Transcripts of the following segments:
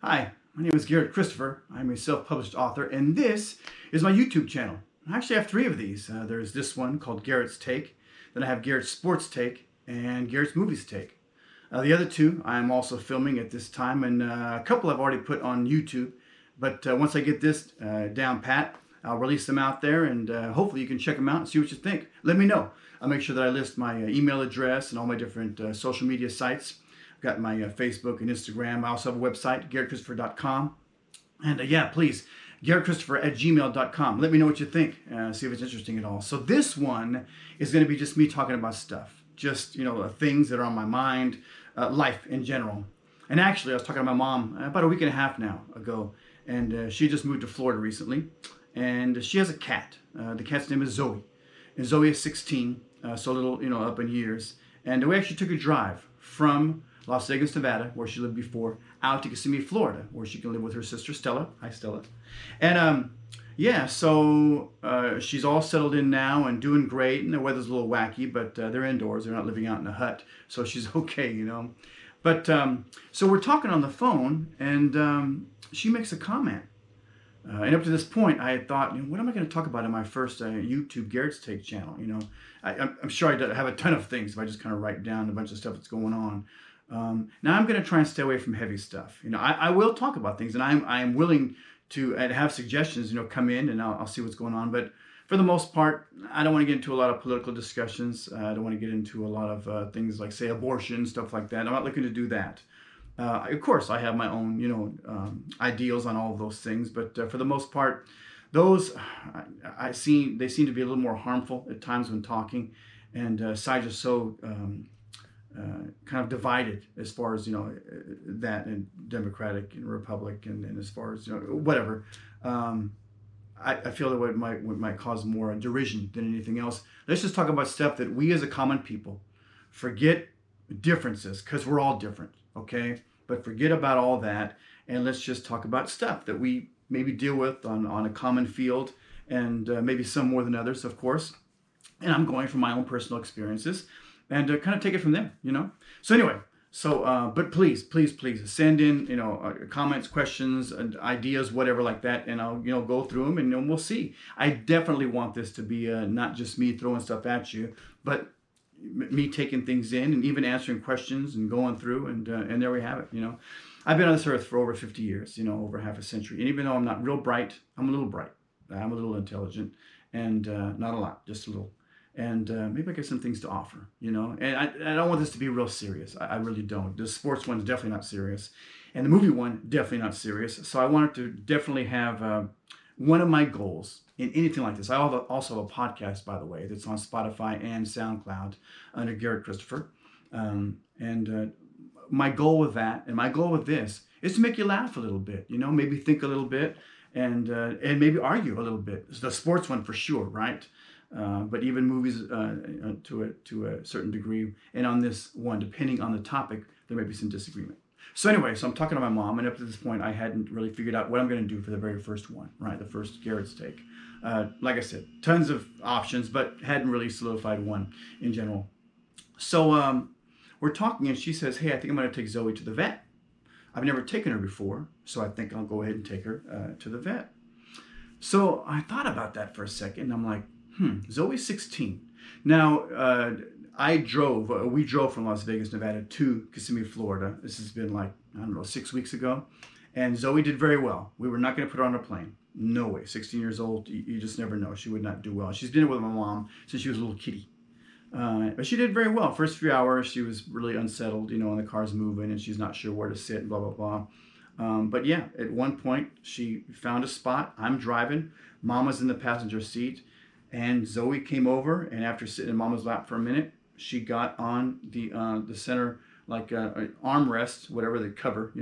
Hi, my name is Garet Christopher. I'm a self-published author, and this is my YouTube channel. I actually have three of these. There's this one called Garet's Take, then I have Garet's Sports Take, and Garet's Movies Take. The other two I'm also filming at this time, and a couple I've already put on YouTube, but once I get this down pat, I'll release them out there, and hopefully you can check them out and see what you think. Let me know. I'll make sure that I list my email address and all my different social media sites. I've got my Facebook and Instagram. I also have a website, GaretChristopher.com. And yeah, please, GaretChristopher@gmail.com. Let me know what you think. See if it's interesting at all. So this one is going to be just me talking about stuff. Just, things that are on my mind, life in general. And actually, I was talking to my mom about a week and a half now ago. And she just moved to Florida recently. And she has a cat. The cat's name is Zoe. And Zoe is 16, so a little, up in years. And we actually took a drive from Las Vegas, Nevada, where she lived before, out to Kissimmee, Florida, where she can live with her sister, Stella. Hi, Stella. And so she's all settled in now and doing great. And the weather's a little wacky, but they're indoors. They're not living out in a hut, so she's okay. But so we're talking on the phone, and she makes a comment. And up to this point, I had thought, what am I going to talk about in my first YouTube Garet's Take channel? I'm sure I have a ton of things if I just kind of write down a bunch of stuff that's going on. Now I'm going to try and stay away from heavy stuff. I will talk about things, and I am willing to have suggestions, come in, and I'll see what's going on. But for the most part, I don't want to get into a lot of political discussions. I don't want to get into a lot of things like, say, abortion, stuff like that. I'm not looking to do that. Of course, I have my own, ideals on all of those things, but for the most part, those they seem to be a little more harmful at times when talking, and sides are so kind of divided as far as that and Democratic and Republican, and as far as whatever. I feel that what might cause more derision than anything else. Let's just talk about stuff that we as a common people forget differences, because we're all different, okay? But forget about all that, and let's just talk about stuff that we maybe deal with on a common field, and maybe some more than others, of course. And I'm going from my own personal experiences, and kind of take it from there, So anyway, but please send in, comments, questions, and ideas, whatever like that, and I'll, go through them, and we'll see. I definitely want this to be not just me throwing stuff at you, but me taking things in and even answering questions and going through, and there we have it. I've been on this earth for over 50 years, over half a century, and even though I'm not real bright, I'm a little bright. I'm a little intelligent, and not a lot, just a little. And maybe I get some things to offer, And I don't want this to be real serious. I really don't. The sports one's definitely not serious, and the movie one definitely not serious. So I wanted to definitely have one of my goals in anything like this. I also have a podcast, by the way, that's on Spotify and Soundcloud under Garet Christopher. My goal with that, and my goal with this, is to make you laugh a little bit, maybe think a little bit, and maybe argue a little bit. It's the sports one for sure, right? But even movies to a certain degree. And on this one, depending on the topic, there may be some disagreement. So anyway, I'm talking to my mom, and up to this point, I hadn't really figured out what I'm going to do for the very first one, right? The first Garet's Take. Like I said, tons of options, but hadn't really solidified one in general. So we're talking, and she says, hey, I think I'm going to take Zoe to the vet. I've never taken her before, so I think I'll go ahead and take her to the vet. So I thought about that for a second, and I'm like, Zoe's 16. Now, we drove from Las Vegas, Nevada to Kissimmee, Florida. This has been 6 weeks ago. And Zoe did very well. We were not going to put her on a plane. No way. 16 years old, you just never know. She would not do well. She's been with my mom since she was a little kitty. But she did very well. First few hours, she was really unsettled, and the car's moving, and she's not sure where to sit, and blah, blah, blah. But yeah, at one point, she found a spot. I'm driving. Mama's in the passenger seat. And Zoe came over, and after sitting in Mama's lap for a minute, she got on the center, armrest, whatever they cover,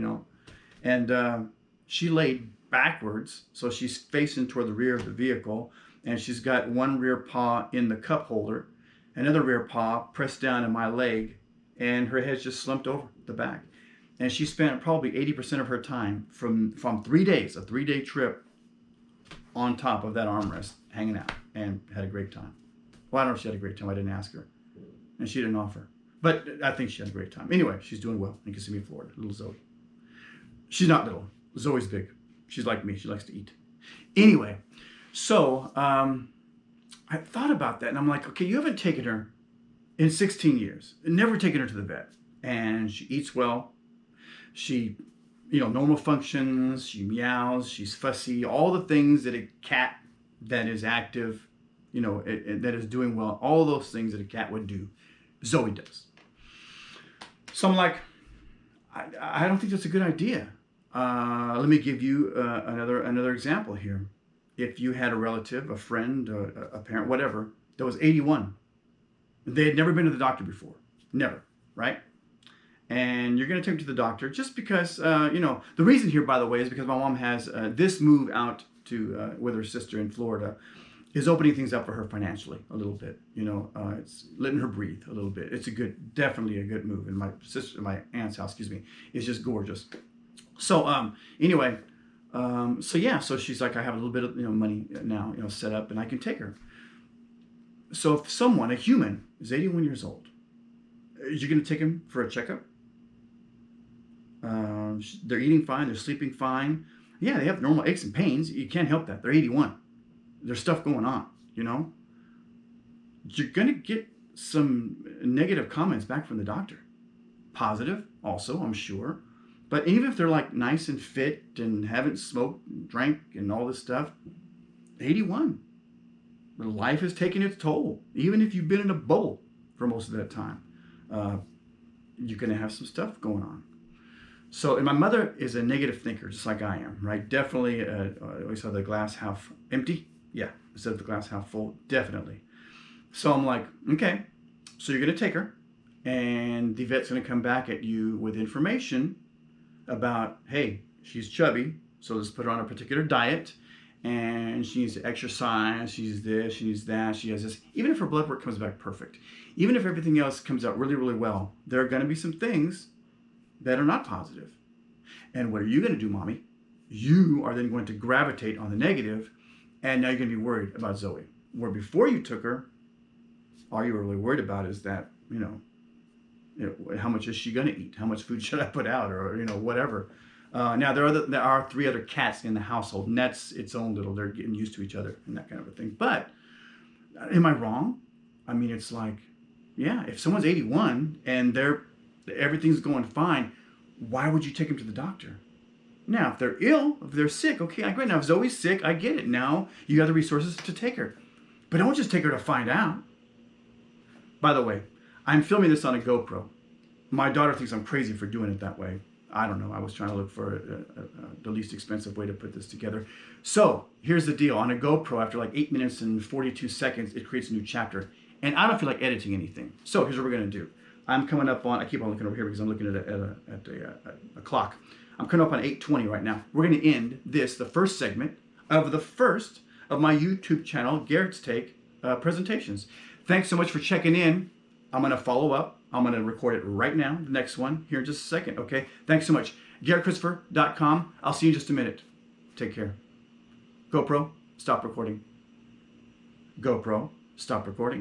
and she laid backwards, so she's facing toward the rear of the vehicle, and she's got one rear paw in the cup holder, another rear paw pressed down in my leg, and her head's just slumped over the back. And she spent probably 80% of her time from 3 days, a 3-day trip, on top of that armrest, hanging out, and had a great time. Well, I don't know if she had a great time. I didn't ask her, and she didn't offer. But I think she had a great time. Anyway, she's doing well in Kissimmee, Florida, little Zoe. She's not little. Zoe's big. She's like me. She likes to eat. Anyway, so I thought about that, and I'm like, okay, you haven't taken her in 16 years. Never taken her to the vet. And she eats well. She, normal functions. She meows. She's fussy. All the things that a cat that is active, that is doing well, all those things that a cat would do, Zoe does. So I'm like, I don't think that's a good idea. Let me give you another example here. If you had a relative, a friend, a parent, whatever, that was 81, they had never been to the doctor before, never, right? And you're going to take them to the doctor just because, the reason here, by the way, is because my mom has this move out to with her sister in Florida is opening things up for her financially a little bit. It's letting her breathe a little bit. It's definitely a good move. And my aunt's house, is just gorgeous. So anyway, so she's like, I have a little bit of money now set up, and I can take her. So if someone, a human, is 81 years old, you're going to take him for a checkup. They're eating fine. They're sleeping fine. Yeah, they have normal aches and pains. You can't help that. They're 81. There's stuff going on, You're going to get some negative comments back from the doctor. Positive also, I'm sure. But even if they're like nice and fit and haven't smoked, drank, and all this stuff, 81. Life has taken its toll. Even if you've been in a bubble for most of that time, you're going to have some stuff going on. So, and my mother is a negative thinker, just like I am, right? Definitely, I always saw the glass half empty. Yeah, instead of the glass half full, definitely. So I'm like, okay, so you're going to take her, and the vet's going to come back at you with information about, hey, she's chubby, so let's put her on a particular diet, and she needs to exercise, she needs this, she needs that, she has this. Even if her blood work comes back perfect, even if everything else comes out really, really well, there are going to be some things that are not positive. And what are you going to do, mommy? You are then going to gravitate on the negative, and now you're going to be worried about Zoe. Where before you took her, all you were really worried about is that, how much is she going to eat? How much food should I put out? Or, whatever. Now, there are 3 other cats in the household, and that's its own they're getting used to each other and that kind of a thing. But am I wrong? I mean, it's like, yeah, if someone's 81 and everything's going fine, why would you take them to the doctor? Now, if they're ill, if they're sick, okay, I get it. Now, if Zoe's sick, I get it. Now, you have the resources to take her. But don't just take her to find out. By the way, I'm filming this on a GoPro. My daughter thinks I'm crazy for doing it that way. I don't know. I was trying to look for the least expensive way to put this together. So here's the deal. On a GoPro, after like 8 minutes and 42 seconds, it creates a new chapter. And I don't feel like editing anything. So here's what we're going to do. I'm coming up on, I keep on looking over here because I'm looking at a clock. I'm coming up on 8:20 right now. We're going to end the first segment of the first of my YouTube channel, Garet's Take presentations. Thanks so much for checking in. I'm going to follow up. I'm going to record it right now, the next one, here in just a second, okay? Thanks so much. GaretChristopher.com. I'll see you in just a minute. Take care. GoPro, stop recording. GoPro, stop recording.